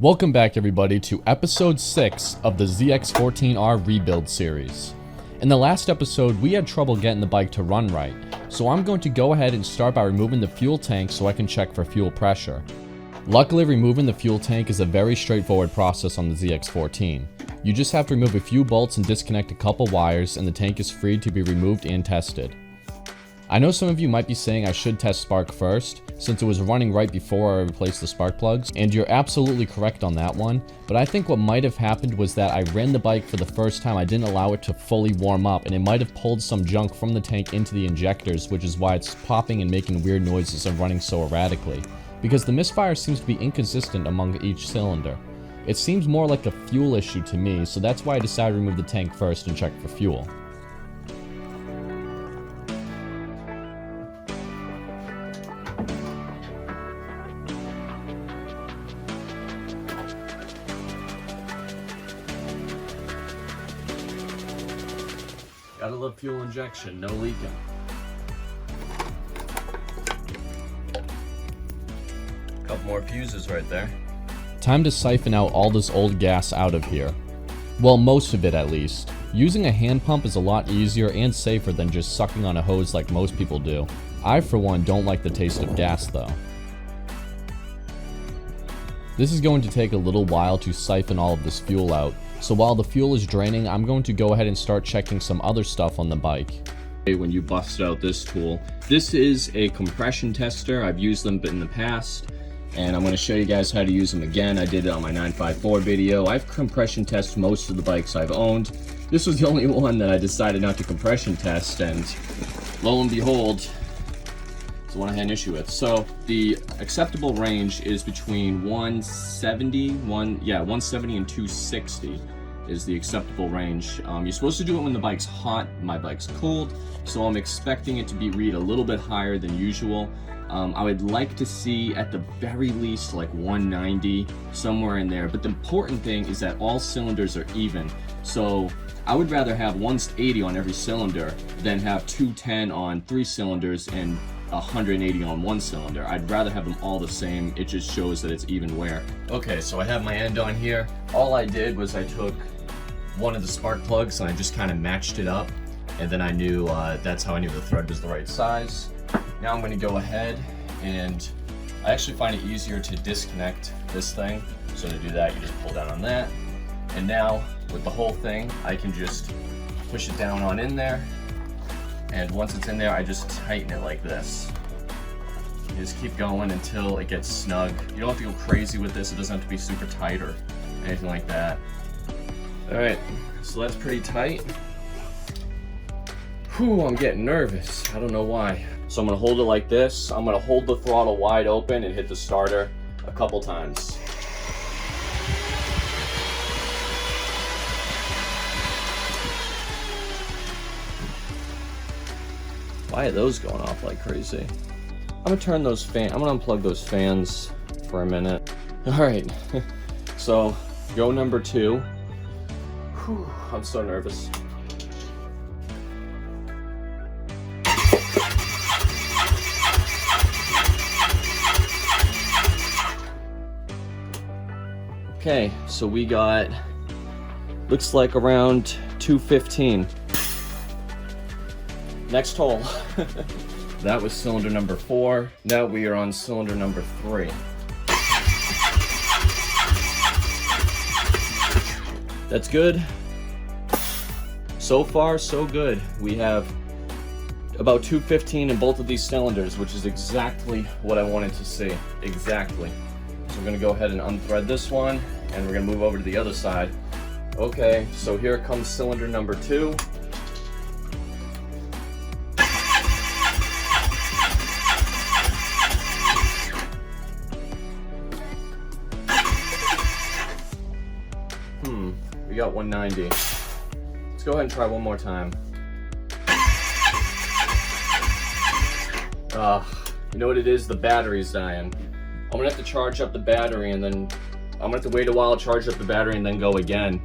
Welcome back everybody to episode 6 of the ZX14R Rebuild series. In the last episode we had trouble getting the bike to run right, so I'm going to go ahead and start by removing the fuel tank so I can check for fuel pressure. Luckily removing the fuel tank is a very straightforward process on the ZX14. You just have to remove a few bolts and disconnect a couple wires and the tank is free to be removed and tested. I know some of you might be saying I should test spark first, since it was running right before I replaced the spark plugs, and you're absolutely correct on that one, but I think what might have happened was that I ran the bike for the first time, I didn't allow it to fully warm up, and it might have pulled some junk from the tank into the injectors, which is why it's popping and making weird noises and running so erratically, because the misfire seems to be inconsistent among each cylinder. It seems more like a fuel issue to me, so that's why I decided to remove the tank first and check for fuel. Gotta love fuel injection, no leaking. Couple more fuses right there. Time to siphon out all this old gas out of here. Well, most of it at least. Using a hand pump is a lot easier and safer than just sucking on a hose like most people do. I, for one, don't like the taste of gas though. This is going to take a little while to siphon all of this fuel out. So while the fuel is draining, I'm going to go ahead and start checking some other stuff on the bike. When you bust out this tool, this is a compression tester. I've used them in the past, and I'm going to show you guys how to use them again. I did it on my 954 video. I've compression tested most of the bikes I've owned. This was the only one that I decided not to compression test, and lo and behold, it's the one I had an issue with. So the acceptable range is between 170 and 260 is the acceptable range. You're supposed to do it when the bike's hot. My bike's cold, so I'm expecting it to be read a little bit higher than usual. I would like to see at the very least like 190, somewhere in there, but the important thing is that all cylinders are even. So I would rather have 180 on every cylinder than have 210 on 3 cylinders and 180 on 1 cylinder. I'd rather have them all the same. It just shows that it's even wear. Okay, so I have my end on here. All I did was I took one of the spark plugs and I just kind of matched it up, and then I knew that's how I knew the thread was the right size. Now I'm going to go ahead and I actually find it easier to disconnect this thing. So to do that, you just pull down on that, and now with the whole thing I can just push it down on in there. And once it's in there, I just tighten it like this. You just keep going until it gets snug. You don't have to go crazy with this. It doesn't have to be super tight or anything like that. Alright, so that's pretty tight. Whew, I'm getting nervous. I don't know why. So I'm going to hold it like this. I'm going to hold the throttle wide open and hit the starter a couple times. Why are those going off like crazy? I'm gonna turn those I'm gonna unplug those fans for a minute. All right, so go number 2. Whew, I'm so nervous. Okay, so we got, looks like around 215. Next hole. That was cylinder number 4. Now we are on cylinder number 3. That's good. So far, so good. We have about 215 in both of these cylinders, which is exactly what I wanted to see. Exactly. So we're gonna go ahead and unthread this one, and we're gonna move over to the other side. Okay, so here comes cylinder number 2. We got 190. Let's go ahead and try one more time. You know what it is? The battery's dying. I'm gonna have to charge up the battery, and then I'm gonna have to wait a while, charge up the battery, and then go again.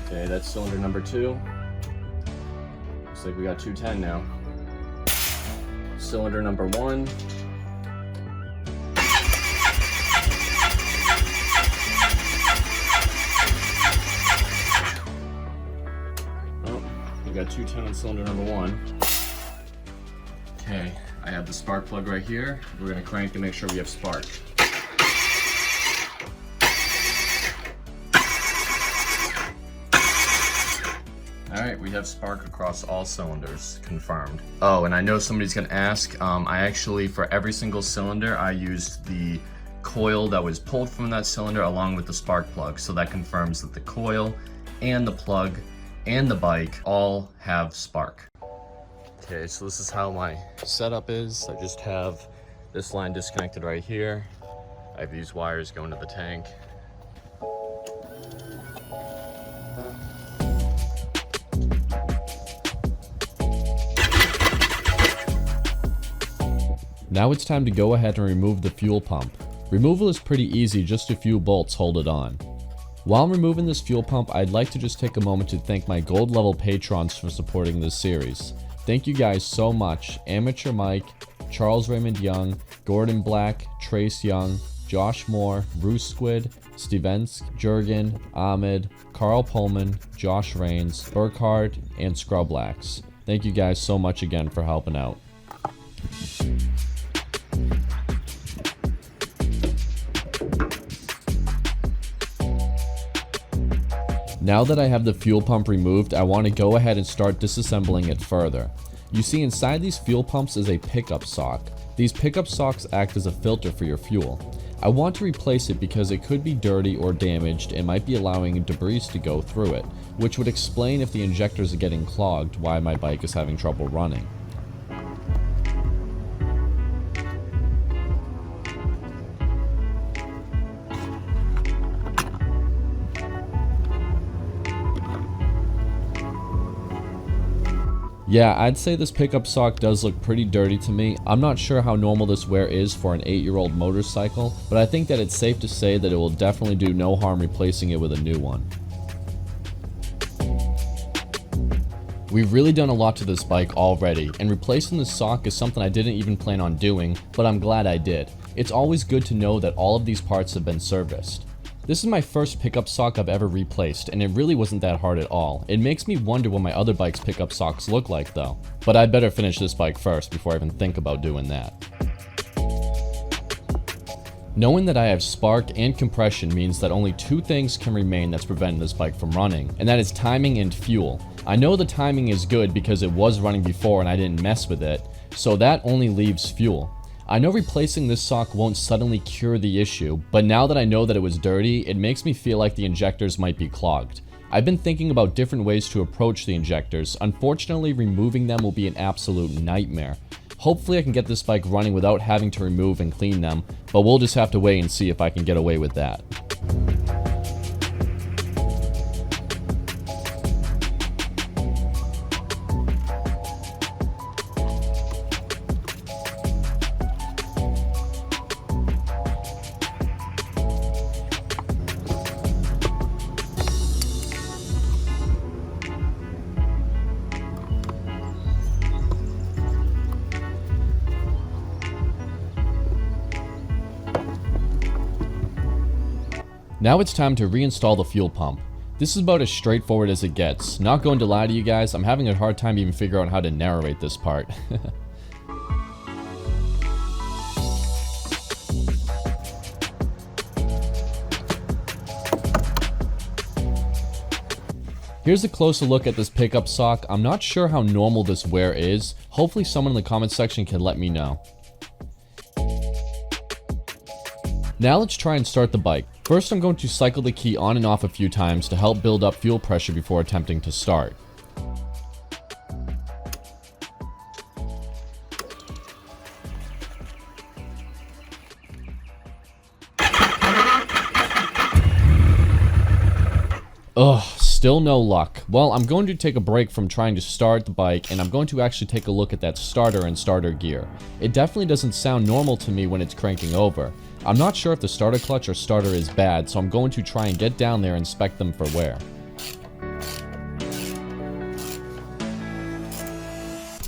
Okay, that's cylinder number 2. Looks like we got 210 now. cylinder number 1. We got 210 on cylinder number 1. Okay, I have the spark plug right here. We're gonna crank to make sure we have spark. Alright, we have spark across all cylinders, confirmed. Oh, and I know somebody's gonna ask, I actually, for every single cylinder, I used the coil that was pulled from that cylinder along with the spark plug, so that confirms that the coil and the plug and the bike all have spark. Okay, so this is how my setup is. I just have this line disconnected right here. I have these wires going to the tank. Now it's time to go ahead and remove the fuel pump. Removal is pretty easy, just a few bolts hold it on. While I'm removing this fuel pump, I'd like to just take a moment to thank my gold level patrons for supporting this series. Thank you guys so much. Amateur Mike, Charles Raymond Young, Gordon Black, Trace Young, Josh Moore, Bruce Squid, Stevensk, Jurgen, Ahmed, Carl Pullman, Josh Rains, Burkhardt, and Scrublax. Thank you guys so much again for helping out. Now that I have the fuel pump removed, I want to go ahead and start disassembling it further. You see, inside these fuel pumps is a pickup sock. These pickup socks act as a filter for your fuel. I want to replace it because it could be dirty or damaged and might be allowing debris to go through it, which would explain if the injectors are getting clogged why my bike is having trouble running. Yeah, I'd say this pickup sock does look pretty dirty to me. I'm not sure how normal this wear is for an 8-year-old motorcycle, but I think that it's safe to say that it will definitely do no harm replacing it with a new one. We've really done a lot to this bike already, and replacing the sock is something I didn't even plan on doing, but I'm glad I did. It's always good to know that all of these parts have been serviced. This is my first pickup sock I've ever replaced, and it really wasn't that hard at all. It makes me wonder what my other bike's pickup socks look like though. But I'd better finish this bike first before I even think about doing that. Knowing that I have spark and compression means that only 2 things can remain that's preventing this bike from running, and that is timing and fuel. I know the timing is good because it was running before and I didn't mess with it, so that only leaves fuel. I know replacing this sock won't suddenly cure the issue, but now that I know that it was dirty, it makes me feel like the injectors might be clogged. I've been thinking about different ways to approach the injectors. Unfortunately, removing them will be an absolute nightmare. Hopefully I can get this bike running without having to remove and clean them, but we'll just have to wait and see if I can get away with that. Now it's time to reinstall the fuel pump. This is about as straightforward as it gets. Not going to lie to you guys, I'm having a hard time even figuring out how to narrate this part. Here's a closer look at this pickup sock. I'm not sure how normal this wear is. Hopefully someone in the comment section can let me know. Now let's try and start the bike. First, I'm going to cycle the key on and off a few times to help build up fuel pressure before attempting to start. Ugh, still no luck. Well, I'm going to take a break from trying to start the bike, and I'm going to actually take a look at that starter and starter gear. It definitely doesn't sound normal to me when it's cranking over. I'm not sure if the starter clutch or starter is bad, so I'm going to try and get down there and inspect them for wear.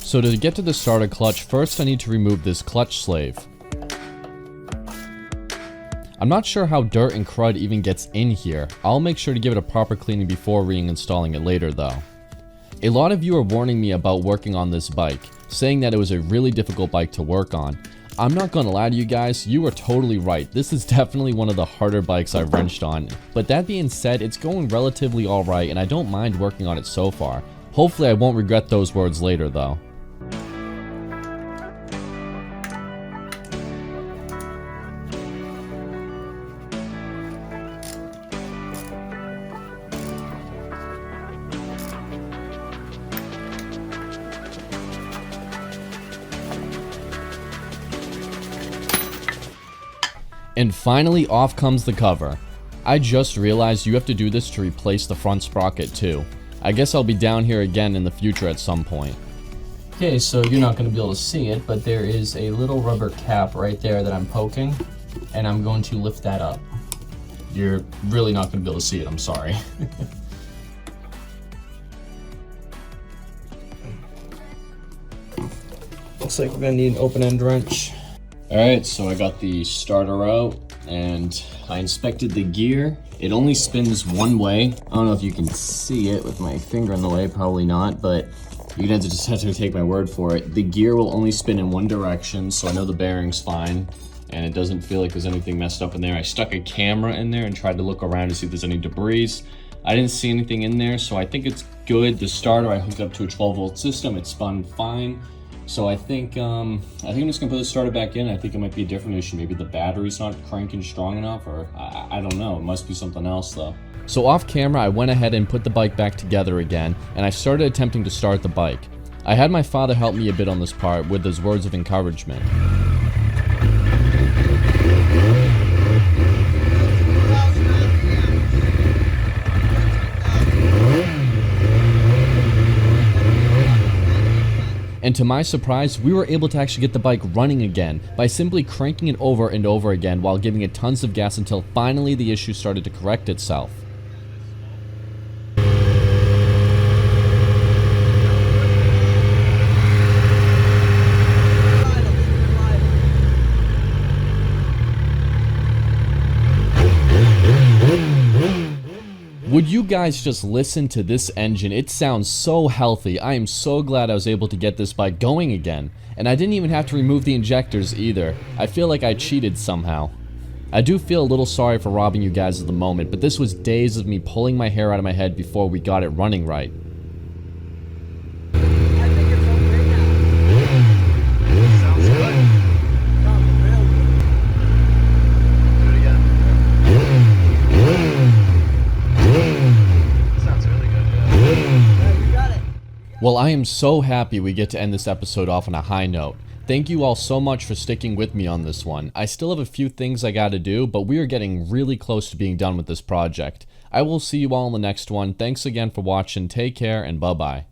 So to get to the starter clutch, first I need to remove this clutch slave. I'm not sure how dirt and crud even gets in here. I'll make sure to give it a proper cleaning before reinstalling it later though. A lot of you are warning me about working on this bike, saying that it was a really difficult bike to work on. I'm not gonna lie to you guys, you are totally right. This is definitely one of the harder bikes I've wrenched on. But that being said, it's going relatively alright and I don't mind working on it so far. Hopefully I won't regret those words later though. And finally, off comes the cover. I just realized you have to do this to replace the front sprocket too. I guess I'll be down here again in the future at some point. Okay, so you're not going to be able to see it, but there is a little rubber cap right there that I'm poking, and I'm going to lift that up. You're really not going to be able to see it, I'm sorry. Looks like we're going to need an open-end wrench. Alright, so I got the starter out and I inspected the gear. It only spins one way. I don't know if you can see it with my finger in the way, probably not, but you're gonna just have to take my word for it. The gear will only spin in one direction, so I know the bearing's fine and it doesn't feel like there's anything messed up in there. I stuck a camera in there and tried to look around to see if there's any debris. I didn't see anything in there, so I think it's good. The starter I hooked up to a 12-volt system. It spun fine. So I think I'm just gonna put the starter back in. I think it might be a different issue. Maybe the battery's not cranking strong enough, or I don't know. It must be something else though. So off camera, I went ahead and put the bike back together again, and I started attempting to start the bike. I had my father help me a bit on this part with his words of encouragement. And to my surprise, we were able to actually get the bike running again by simply cranking it over and over again while giving it tons of gas until finally the issue started to correct itself. Would you guys just listen to this engine? It sounds so healthy. I am so glad I was able to get this bike going again. And I didn't even have to remove the injectors either. I feel like I cheated somehow. I do feel a little sorry for robbing you guys at the moment, but this was days of me pulling my hair out of my head before we got it running right. I think it's okay now. Sounds good. Sounds real good. Do it again. Sounds really good, yeah. You got it. Well, I am so happy we get to end this episode off on a high note. Thank you all so much for sticking with me on this one. I still have a few things I gotta do, but we are getting really close to being done with this project. I will see you all in the next one. Thanks again for watching, take care, and bye-bye.